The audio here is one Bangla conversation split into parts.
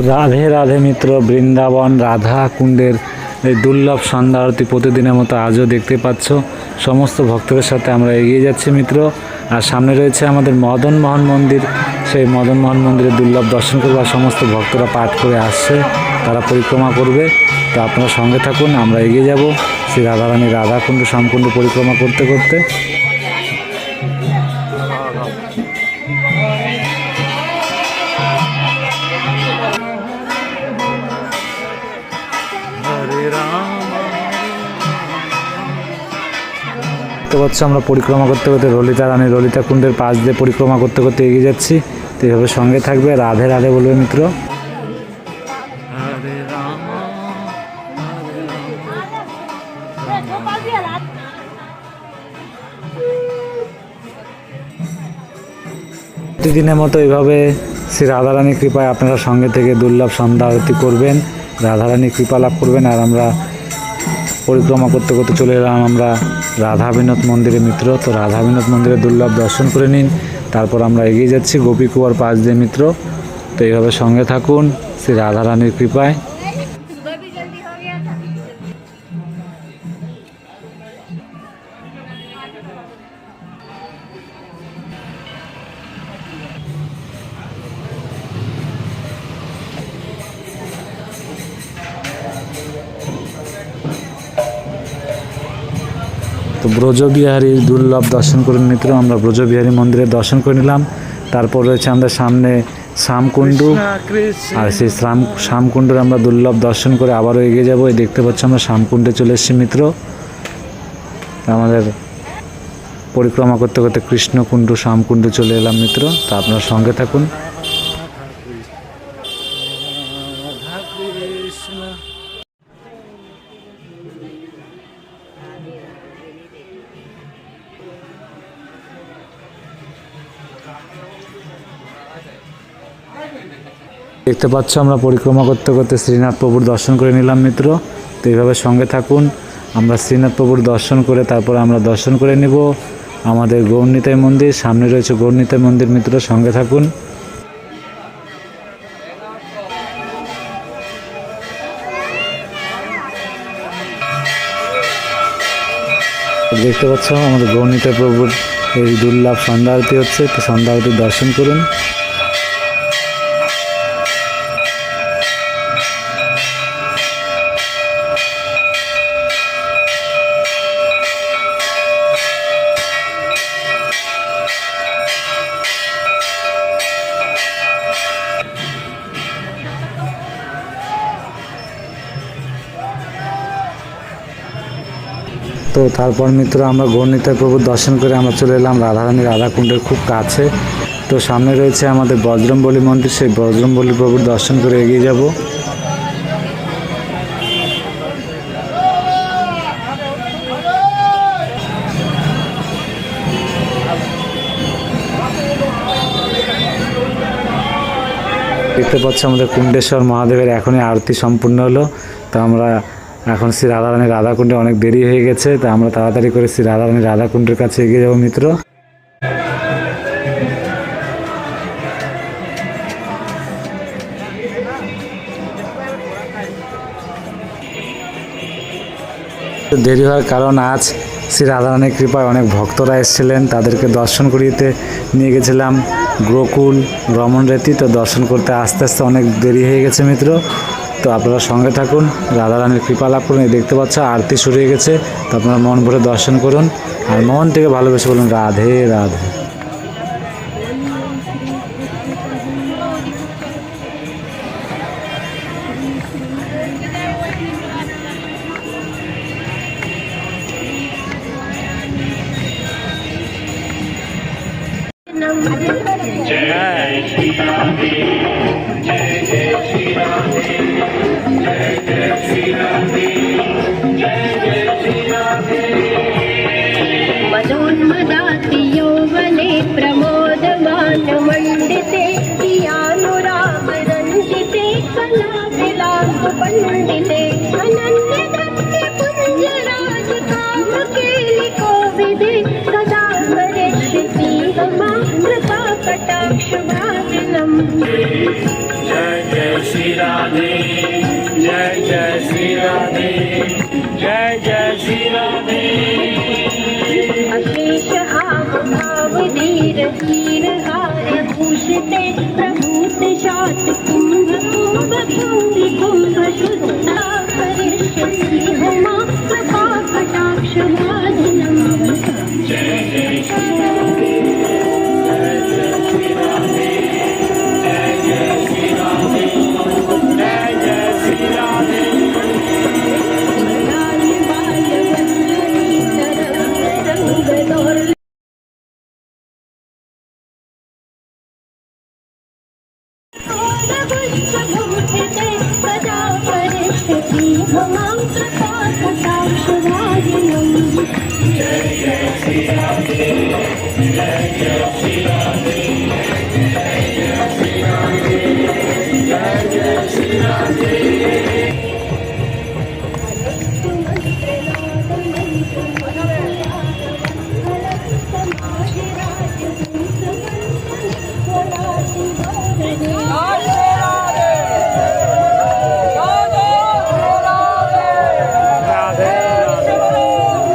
রাধে রাধে মিত্র, বৃন্দাবন রাধা কুণ্ডের এই দুর্লভ সন্ধ্যা আরতি প্রতিদিনের মতো আজও দেখতে পাচ্ছ। সমস্ত ভক্তদের সাথে আমরা এগিয়ে যাচ্ছি মিত্র। আর সামনে রয়েছে আমাদের মদন মোহন মন্দির। সেই মদন মোহন মন্দিরের দুর্লভ দর্শন করবো। আর সমস্ত ভক্তরা পাঠ করে আসছে, তারা পরিক্রমা করবে। তো আপনারা সঙ্গে থাকুন, আমরা এগিয়ে যাব শ্রী রাধারানী রাধাকুণ্ড শ্যামকুণ্ড পরিক্রমা করতে করতে। দেখতে পাচ্ছ আমরা পরিক্রমা করতে করতে ললিতা রানী ললিতা কুণ্ডের পাশ দিয়ে পরিক্রমা করতে করতে এগিয়ে যাচ্ছি। তো এইভাবে সঙ্গে থাকবে, রাধে রাধে বলবে মিত্র। প্রতিদিনের মতো এইভাবে শ্রী রাধারানীর কৃপায় আপনারা সঙ্গে থেকে দুর্লভ সন্ধ্যা আরতি করবেন, রাধারানীর কৃপা লাভ করবেন। আর আমরা পরিক্রমা করতে করতে চলে এলাম আমরা রাধা বিনোদ মন্দিরে মিত্র। তো রাধা বিনোদ মন্দিরে দুর্লভ দর্শন করে নিন, তারপর আমরা এগিয়ে যাচ্ছি গোপীকুয়ার পাশ দিয়ে মিত্র। তো এইভাবে সঙ্গে থাকুন শ্রী রাধারানীর কৃপায়। তো ব্রজবিহারীর দুর্লভ দর্শন করুন মিত্র। আমরা ব্রজবিহারী মন্দিরে দর্শন করে নিলাম। তারপর রয়েছে আমাদের সামনে শ্যামকুণ্ড, আর সেই শ্যামকুণ্ডের আমরা দুর্লভ দর্শন করে আবারও এগিয়ে যাবো। এই দেখতে পাচ্ছি আমরা শ্যামকুণ্ডে চলে এসেছি মিত্র। আমাদের পরিক্রমা করতে করতে কৃষ্ণকুণ্ড শ্যামকুণ্ডে চলে এলাম মিত্র। তা আপনারা সঙ্গে থাকুন। দেখতে পাচ্ছ আমরা পরিক্রমা করতে করতে শ্রীনাথ প্রভুর দর্শন করে নিলাম মিত্র। তো এইভাবে সঙ্গে থাকুন, আমরা শ্রীনাথ প্রভুর দর্শন করে তারপরে আমরা দর্শন করে নেব আমাদের গৌরনিতাই মন্দির। সামনে রয়েছে গৌরনিতাই মন্দির মিত্র, সঙ্গে থাকুন। দেখতে পাচ্ছ আমাদের গৌরনিতাই প্রভুর এই দুর্লভ সন্ধ্যা আরতি হচ্ছে। তো সন্ধ্যা আরতির দর্শন করুন। তো তারপর মিত্র আমরা গৌরনিতাই প্রভুর দর্শন করে আমরা চলে এলাম রাধারানী রাধাকুণ্ডের খুব কাছে। তো সামনে রয়েছে আমাদের বজরংবলী মন্দির, সেই বজরংবলী প্রভুর দর্শন করে এগিয়ে যাব। দেখতে পাচ্ছি আমাদের কুণ্ডেশ্বর মহাদেবের এখনই আরতি সম্পূর্ণ হলো। তো আমরা এখন শ্রী রাধারানী রাধাকুণ্ডে অনেক দেরি হয়ে গেছে। তা আমরা তাড়াতাড়ি করে শ্রী রাধারানী রাধাকুণ্ডের কাছে এগিয়ে যাব মিত্র। দেরি হওয়ার কারণ আজ শ্রী রাধারানীর কৃপায় অনেক ভক্তরা এসেছিলেন, তাদেরকে দর্শন করিয়ে নিয়ে গেছিলাম গোকুল রমণরেতি। তো দর্শন করতে আস্তে আস্তে অনেক দেরি হয়ে গেছে মিত্র। তো আপনারা সঙ্গে থাকুন, রাধারানীর কৃপা লাভ করুন। এই দেখতে পাচ্ছ আরতি শুরু হয়ে গেছে। তো আপনারা মন ভরে দর্শন করুন আর মন থেকে ভালোবেসে বলুন রাধে রাধে। मदोन्मदाति यौवने प्रमोदगानमण्डिते प्रियानुरागरञ्जिते कलाविलासपण्डिते अनन्यदत्ते पुञ्जराजकामकेलिकोविदे सदा करिष्यति मम कृपाकटाक्षभाजनम्। जय जय श्री हीर हार भूषिते प्रभूत शात कुंभ कुंभ कुंभ कुंभ शुद्धा करिष्यति हुमा कृपा कटाक्ष वादिनम् सदा करिष्यति हुमां कृपा कटाक्ष वादिनम्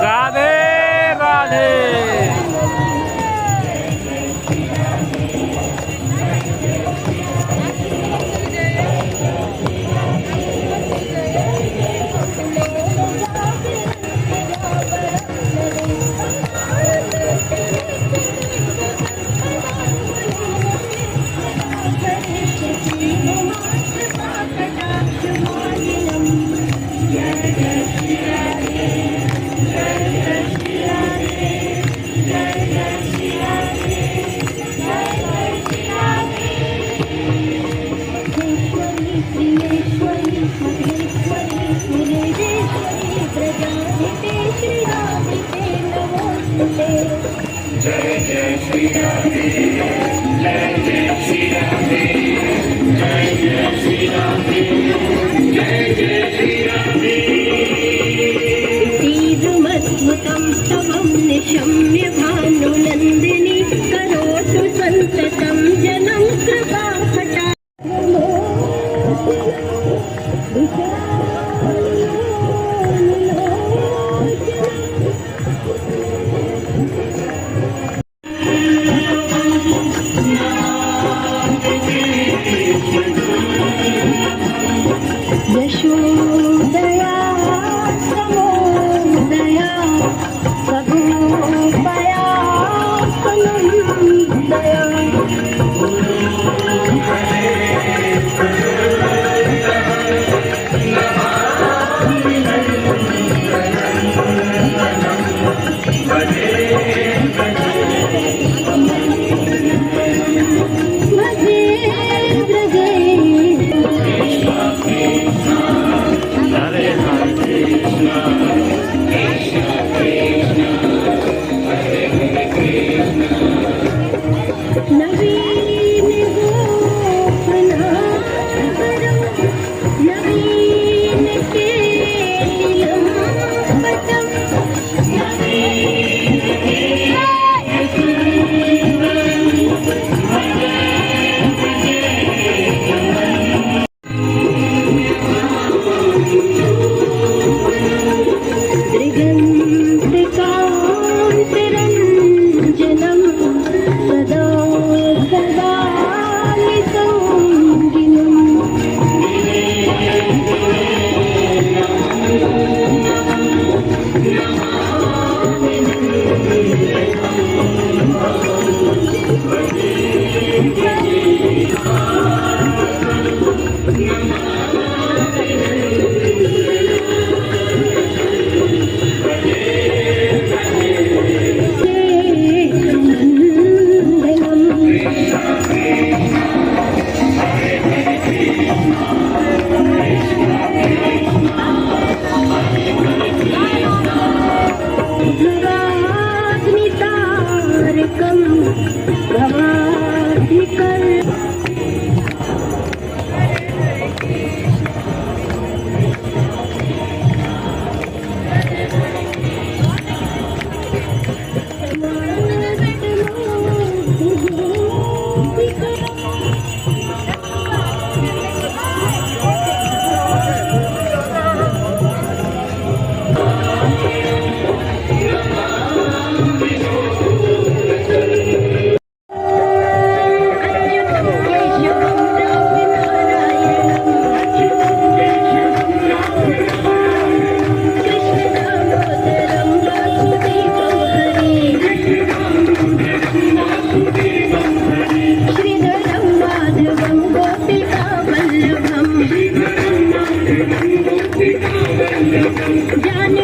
राधे राधे। तीर्थमद्भुतं स्तवं निशम्य भानुनन्दिनी करोतु सन्ततं जनं कृपा यशोदया समोदया सगोपया सनन्दया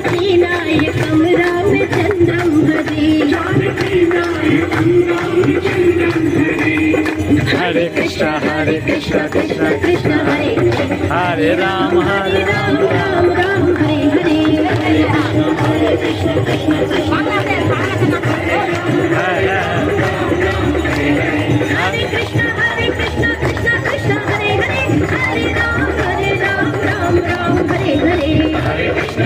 जानकी नायकं रामचन्द्रं भजे हरे कृष्ण कृष्ण कृष्ण हरे हरे राम राम राम राम हरे हरे हरे कृष्ण कृष्ण कृष्ण हरे कृष्ण कृष्ण कृष्ण हरे हरे हरे राम राम राम हरे हरे हरे हरे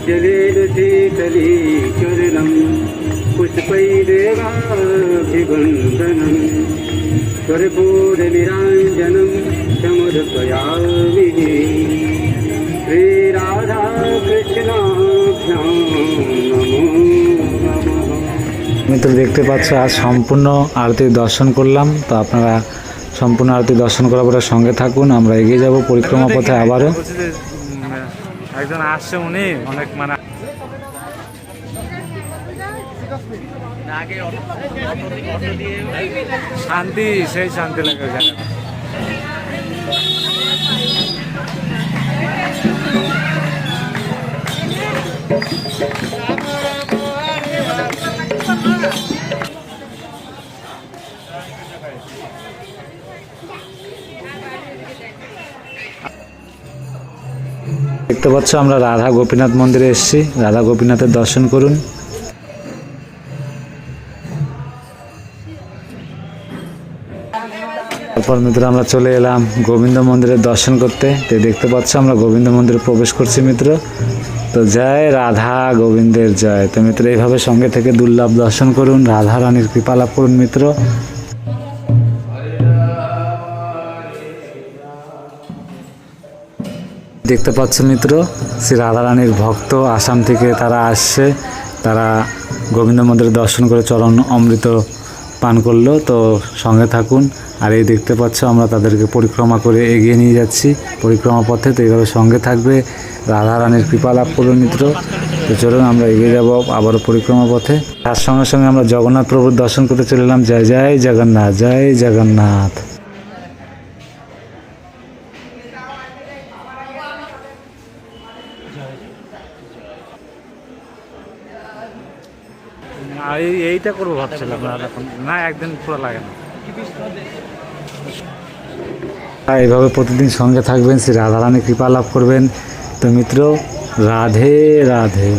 जलेन शीतली चरणं पुष्पैरेवाभिवन्दनं कर्पूरनिराञ्जनं समर्पयामि श्रीराधाकृष्णाभ्यां नमो नमः। মিত্র দেখতে পাচ্ছ আজ সম্পূর্ণ আরতির দর্শন করলাম। তো আপনারা সম্পূর্ণ আরতি দর্শন করার পরে সঙ্গে থাকুন, আমরা এগিয়ে যাব পরিক্রমা পথে আবারও। একজন আসছে, উনি অনেক মানে শান্তি, সেই শান্তি লাগে জায়গা। দেখতে পাচ্ছ আমরা রাধা গোপীনাথ মন্দিরে এসেছি, রাধা গোপীনাথের দর্শন করুন। তারপর মিত্র আমরা চলে এলাম গোবিন্দ মন্দিরের দর্শন করতে। তো দেখতে পাচ্ছ আমরা গোবিন্দ মন্দিরে প্রবেশ করছি মিত্র। তো জয় রাধা গোবিন্দের জয়। তো মিত্র এইভাবে সঙ্গে থেকে দুর্লভ দর্শন করুন, রাধা রানীর কৃপা লাভ করুন মিত্র। দেখতে পাচ্ছ মিত্র, শ্রী রাধারানীর ভক্ত আসাম থেকে তারা আসছে, তারা গোবিন্দ মন্দিরে দর্শন করে চরণ অমৃত পান করলো। তো সঙ্গে থাকুন। আর এই দেখতে পাচ্ছ আমরা তাদেরকে পরিক্রমা করে এগিয়ে নিয়ে যাচ্ছি পরিক্রমা পথে। তো এইভাবে সঙ্গে থাকবে, রাধারানীর কৃপা লাভ করুন মিত্র। তো চলুন আমরা এগিয়ে যাব আবারও পরিক্রমা পথে। তার সঙ্গে সঙ্গে আমরা জগন্নাথ প্রভুর দর্শন করতে চলে এলাম। জয় জয় জগন্নাথ, জয় জগন্নাথ। এইটা করবো ভাবছিলাম, না একদিন পুরো লাগে না। এইভাবে প্রতিদিন সঙ্গে থাকবেন, শ্রী রাধারানী কৃপা লাভ করবেন। তো মিত্র, রাধে রাধে।